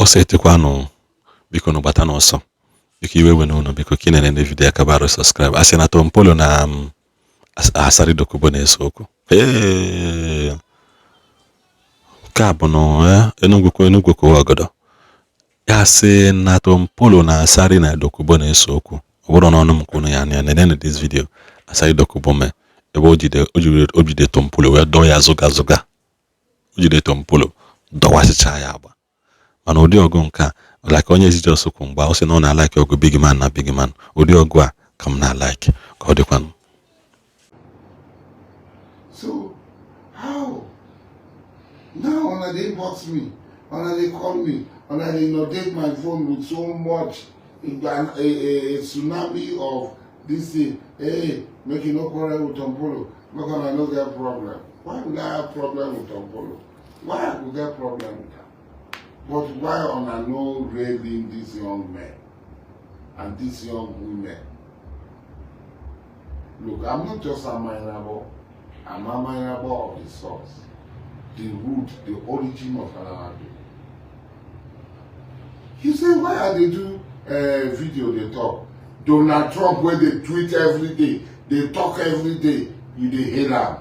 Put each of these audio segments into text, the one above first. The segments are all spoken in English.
osetekwanu biko no bata no so biko iwe we no biko kinene ne video akabaro subscribe asina Tompolo na Asari Dokubo na esoko kabo no enugwu ko wagodo ya se na Tompolo na Asari na Dokubo na esoko obodo no no mkunu ya na this video Asari Dokubo me ebe ojide Tompolo we do ya zuga ojide Tompolo do wasicha ya agba mana ụdị ọgụ nke like onye ezi just okwu mgbe ọ sị na ọ na-like ọgụ big man na big man ụdị ọgụ a ka m na-like ka ọ dịkwanụ. So how now una dey inbox me, una dey call me, una dey inundate my phone with so much a tsunami of this thing. Hey, make you no quarrel with Tompolo, make una no get problem. Why would I have problem with Tompolo? Why I go get problem with am? But why una no railing these young men and these young women? Look, I'm not just amenable, I'm amenable of the source, the root, the origin of Alawadu. You say, why are they do video, they talk? Donald Trump, where they tweet every day, they talk every day, you dey hate them.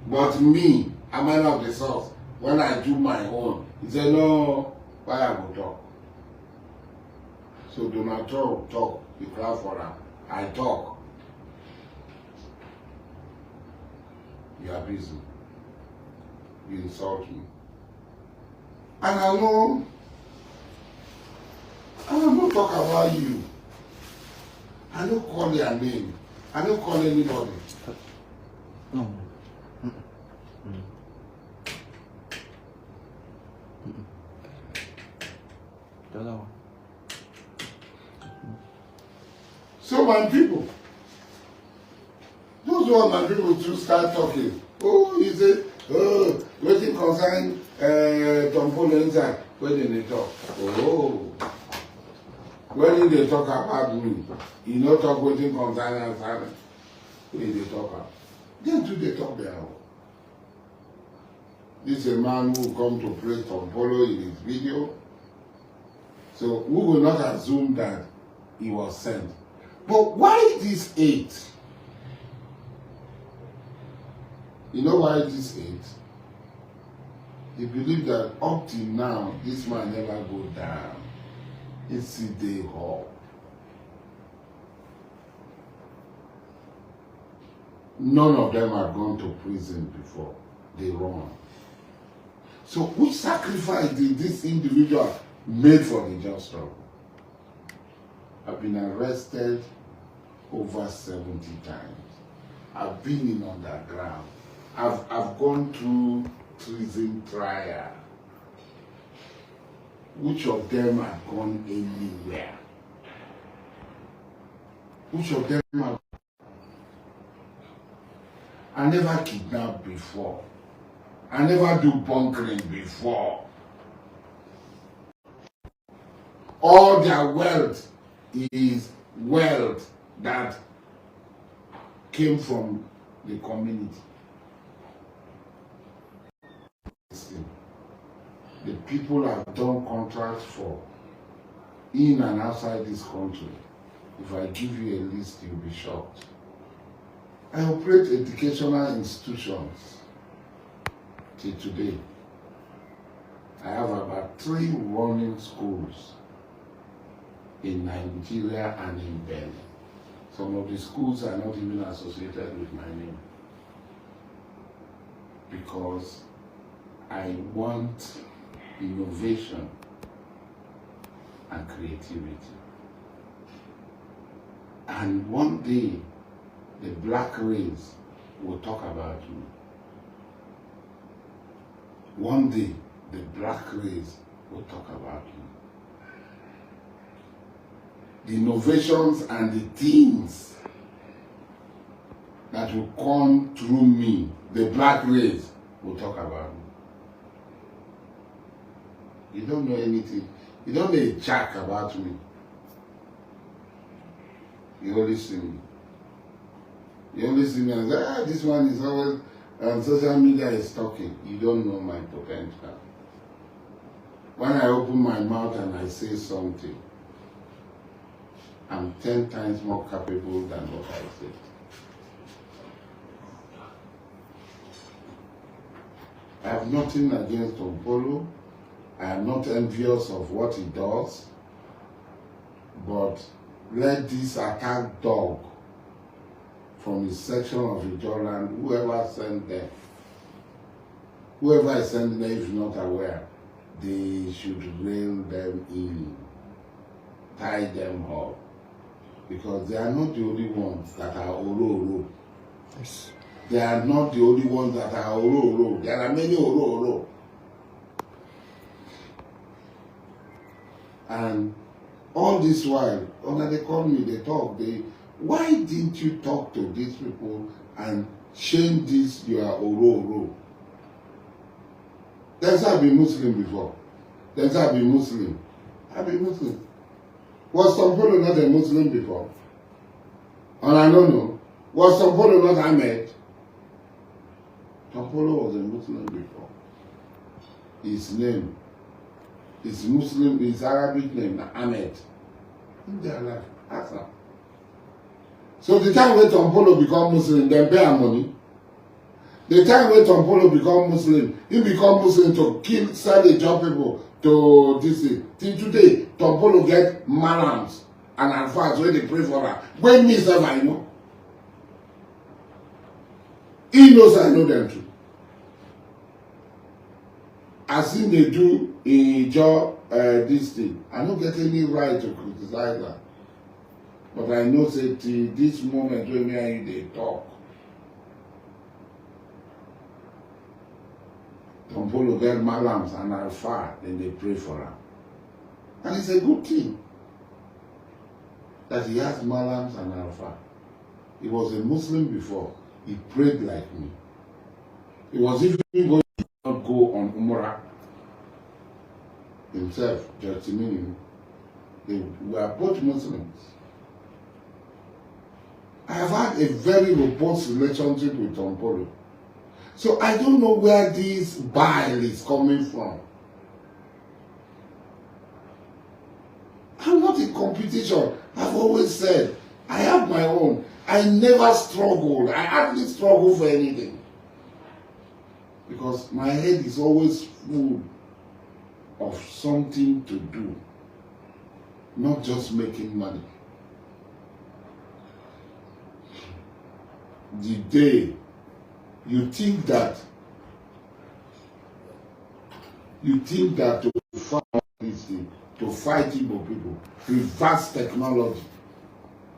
But me, I'm man of the source. When I do my own, he said, no, why I go talk? So Donald Trump talk, you clap for him. I talk. You are busy. You insult me. And I know talk about you. I don't call your name. I don't call anybody. No. The other one. So my people, those who are my people to start talking. Oh, he said, oh, waiting concern Tompolo inside. Where did they talk? Oh, when did they talk about me? You know, talk waiting concern outside. Where did they talk about? Then do they talk their own. This is a man who come to praise Tompolo in his video. So we will not assume that he was sent. But why this hate? You know why this hate? He believed that up till now, this man never go down. It's the day hall. None of them have gone to prison before. They run. So which sacrifice did this individual made for the just struggle? I've been arrested over 70 times. I've been in underground. I've gone through prison trial. Which of them have gone anywhere? Which of them have... I never kidnapped before. I never do bunkering before. All their wealth is wealth that came from the community. The people have done contracts for in and outside this country. If I give you a list, you'll be shocked. I operate educational institutions till today. I have about 3 running schools in Nigeria and in Benin. Some of the schools are not even associated with my name because I want innovation and creativity. And one day, the black race will talk about me. One day, the black race will talk about me. The innovations and the things that will come through me, the black race will talk about me. You don't know anything. You don't know a jack about me. You only see me. You only see me and say, this one is always on social media is talking. You don't know my potential. when I open my mouth and I say something, I'm 10 times more capable than what I say. I have nothing against Tompolo. I am not envious of what he does. But let this attack dog from his section of Ijoland, whoever sent them, whoever is sending them, if not aware, they should rail them in, tie them up. Because they are not the only ones that are Oro. Yes. They are not the only ones that are Oro. There are many Oro. And all this while, when they call me, they talk, why didn't you talk to these people and change this, you are Oro? There's have been Muslim before. There's have been Muslim. I've been Muslim. Was Tompolo not a Muslim before? And I don't know. Was Tompolo not Ahmed? Tompolo was a Muslim before. His name, his Muslim, his Arabic name, Ahmed. In their life, ask them. So the time when Tompolo become Muslim, then pay her money. The time when Tompolo become Muslim, he become Muslim to kill, sell the job people to this thing. Till today, Tompolo get malams and alphas when they pray for her. When me self, I know. He knows I know them too. As in they do in Ijo, this thing, I don't get any right to criticize her. But I know that this moment when me and you they talk, Tompolo get malams and alpha, then they pray for her. And it's a good thing that he has malams and alpha. He was a Muslim before. He prayed like me. He was even going to not go on Umrah himself, just meaning they were both Muslims. I have had a very robust relationship with Tompolo. So I don't know where this bile is coming from. I'm not in competition. I've always said, I have my own. I never struggled. I hardly struggle for anything. Because my head is always full of something to do. Not just making money. The day you think that to fight this thing, to fight Igbo people, reverse technology.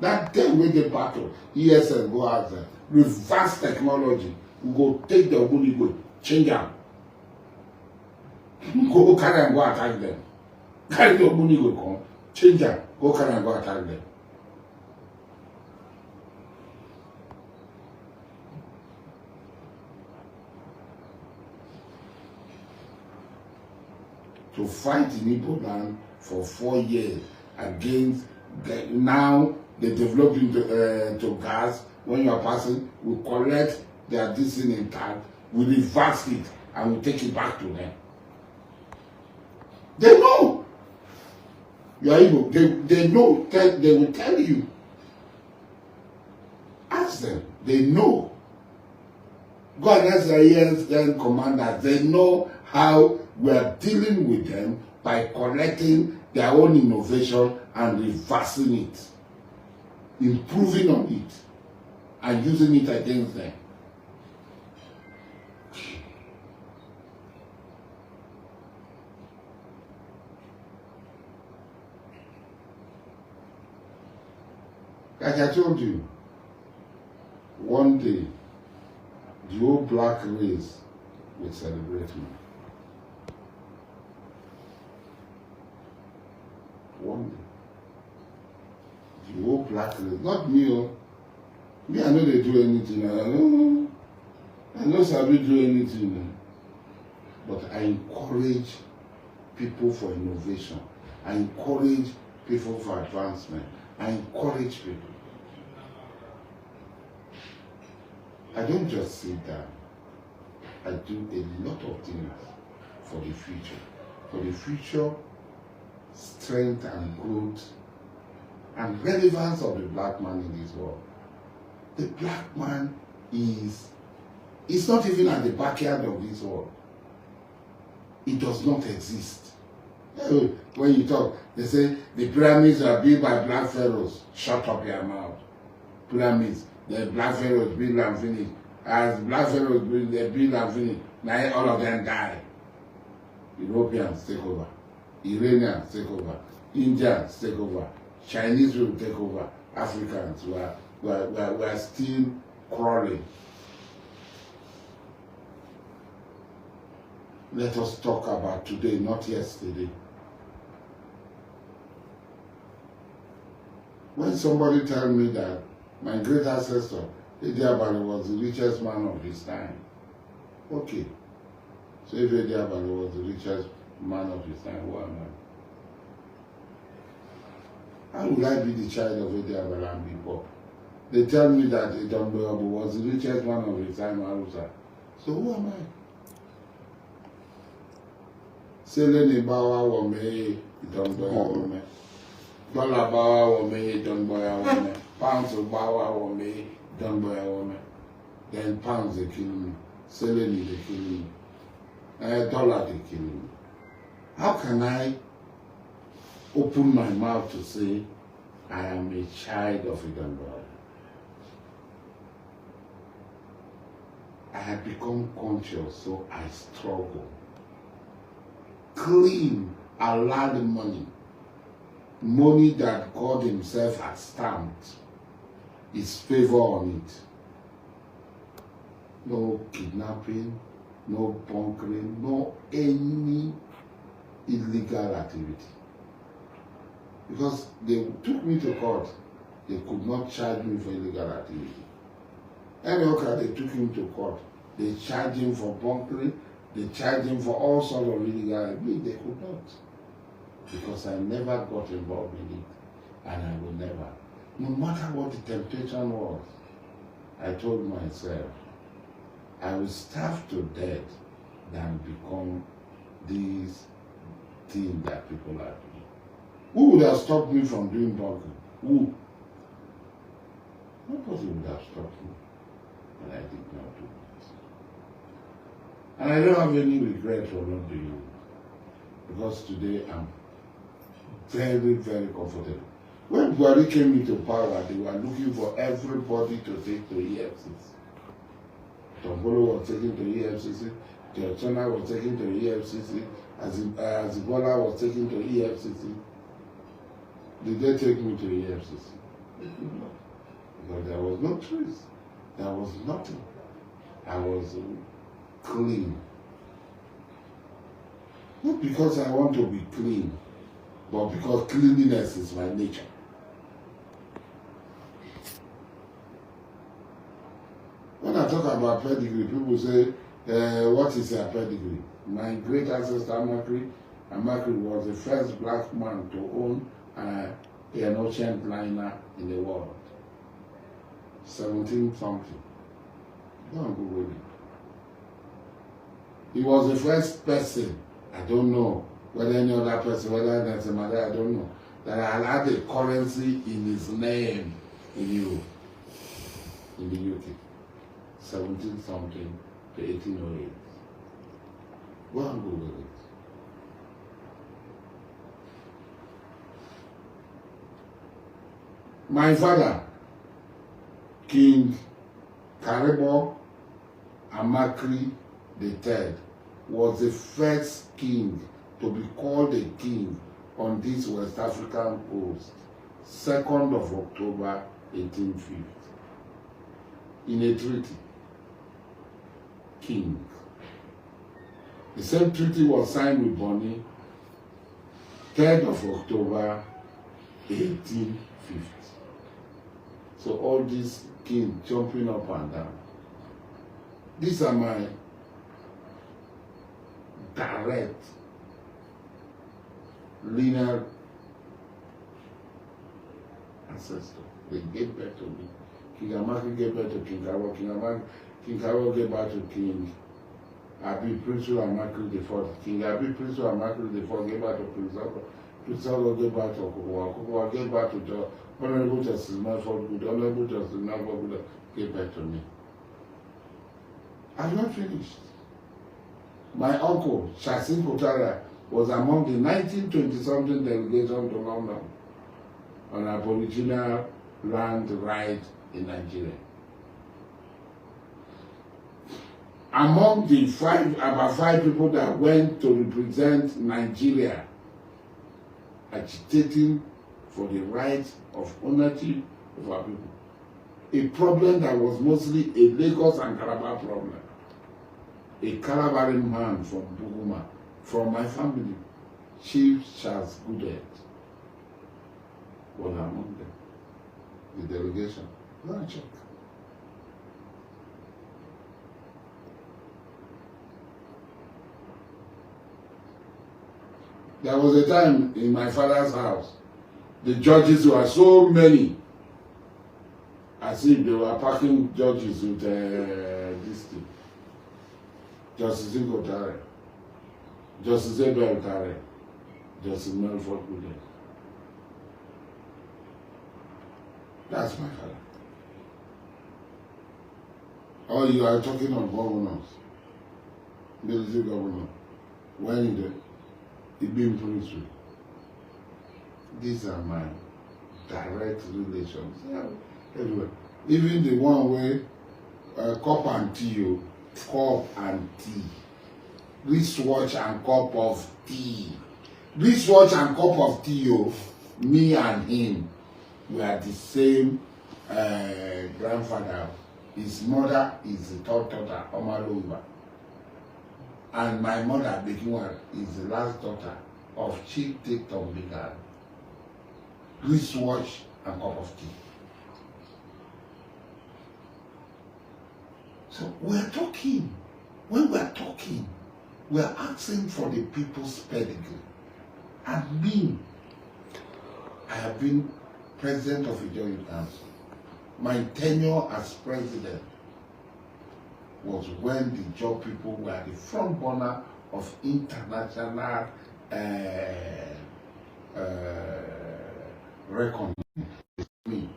That day when they battle, ESL go out there, reverse technology, we go take the Igbo, change them. Go carry and go attack them. Carry the Igbo come, change them, go carry and go attack them. To fight in Igbo land for 4 years against now they develop into gas. When you are passing, we collect their distance in tank, we reverse it and we take it back to them. They know. You are Igbo. They know. They will tell you. Ask them. They know. Go and ask the ESN commanders. They know how we are dealing with them by collecting their own innovation and reversing it, improving on it, and using it against them. Like I told you, one day, the whole black race will celebrate me. One day. The whole black race, not me. Me, I know they do anything. I know Sabi do anything. But I encourage people for innovation. I encourage people for advancement. I encourage people. I don't just sit down. I do a lot of things for the future. for the future strength and growth and relevance of the black man in this world. The black man is not even at the backyard of this world. It does not exist. When you talk, they say the pyramids are built by black pharaohs. Shut up your mouth. Pyramids, the black pharaohs build and finish. As black pharaohs build, they build and finish. Now all of them die. Europeans take over. Iranians take over. Indians take over. Chinese will take over. Africans were still crawling. Let us talk about today, not yesterday. When somebody tells me that my great ancestor, Ediabale, was the richest man of his time, okay. So if Ediabale was the richest man of his time, who am I? How will I be the child of Ediabale and be poor? They tell me that Idomboyabo was the richest man of his time, Arusa. So who am I? Seleni bawa wome Idomboyabo. Dollar bawa wome Idomboyabo. Pounds bawa wome Idomboyabo. Then pounds they kill me. Seleni they kill me. Dollar they kill me. How can I open my mouth to say I am a child of Idomboyabo? I have become conscious, so I struggle. Clean, allowed money. Money that God himself has stamped his favor on it. No kidnapping, no bunkering, no any illegal activity. Because they took me to court, they could not charge me for illegal activity. Every occasion they took him to court, they charged him for bunkering, they charged him for all sorts of illegal activity. They could not. Because I never got involved in it, and I will never. No matter what the temptation was, I told myself, I will starve to death than become these things that people are doing. Who would have stopped me from doing bunkering? Who? Nobody would have stopped me. And I did not do it. And I don't have any regret for not doing it. Because today I'm very, very comfortable. When Buhari came into power, they were looking for everybody to take to EFCC. Tompolo was taken to EFCC, Teotona was taken to EFCC, Azibola was taken to EFCC. Did they take me to EFCC? They did not. Because there was no trace. There was nothing. I was clean. Not because I want to be clean, but because cleanliness is my nature. When I talk about pedigree, people say, what is a pedigree? My great ancestor Amakri was the first black man to own an ocean liner in the world. 17 something. Go and Google it. He was the first person, I don't know whether any other person, whether that's a mother, I don't know, that had a currency in his name in Europe, in the UK. 17 something to 1808. Go and Google it. My father, King Karibo Amakri III, was the first king to be called a king on this West African coast, 2nd of October 1850. In a treaty, king. The same treaty was signed with Bonny, 3rd of October 1850. So all these kings jumping up and down. These are my direct linear ancestors. They gave birth to me. King Amaki gave birth to King Karo. King Karo gave birth to King Abi Prince Amakri the fourth, King Abi Prince Amakri the fourth gave back to Prince Olo gave back to Okuwa gave back to Honorable Justice Melford Good, Honorable Justice Melford Good gave back to me. I'm not finished. My uncle, Shasin Kotara, was among the 1920-something delegation to London on Aboriginal land right in Nigeria. Among the about five people that went to represent Nigeria, agitating for the rights of ownership of our people. A problem that was mostly a Lagos and Calabar problem. A Calabaran man from Buguma, from my family, Chief Charles Goodhead, was among them. The delegation. Go and check. There was a time in my father's house, the judges were so many, as if they were packing judges with this thing. Justice Igotare, Justice Abel Tare, Justice Melford William. That's my father. Oh, you are talking of governors, military governor. When the Ibim Prince. These are my direct relations. Anyway, even the one where cup and tea, cup and tea, wristwatch and cup of tea, wristwatch and cup of tea. Me and him were the same grandfather. His mother is the third daughter, Omalova. And my mother, Bekiwa, is the last daughter of Chief Tiktok Bigan. Wristwatch and cup of tea. So we're talking. When we're talking, we're asking for the people's pedigree. And me, I have been president of the Joint Council. My tenure as president was when the job people were the front runner of international reckoning. Me.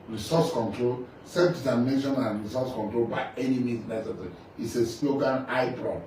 Resource control, self-determination and resource control by any means necessary. It's a slogan I brought.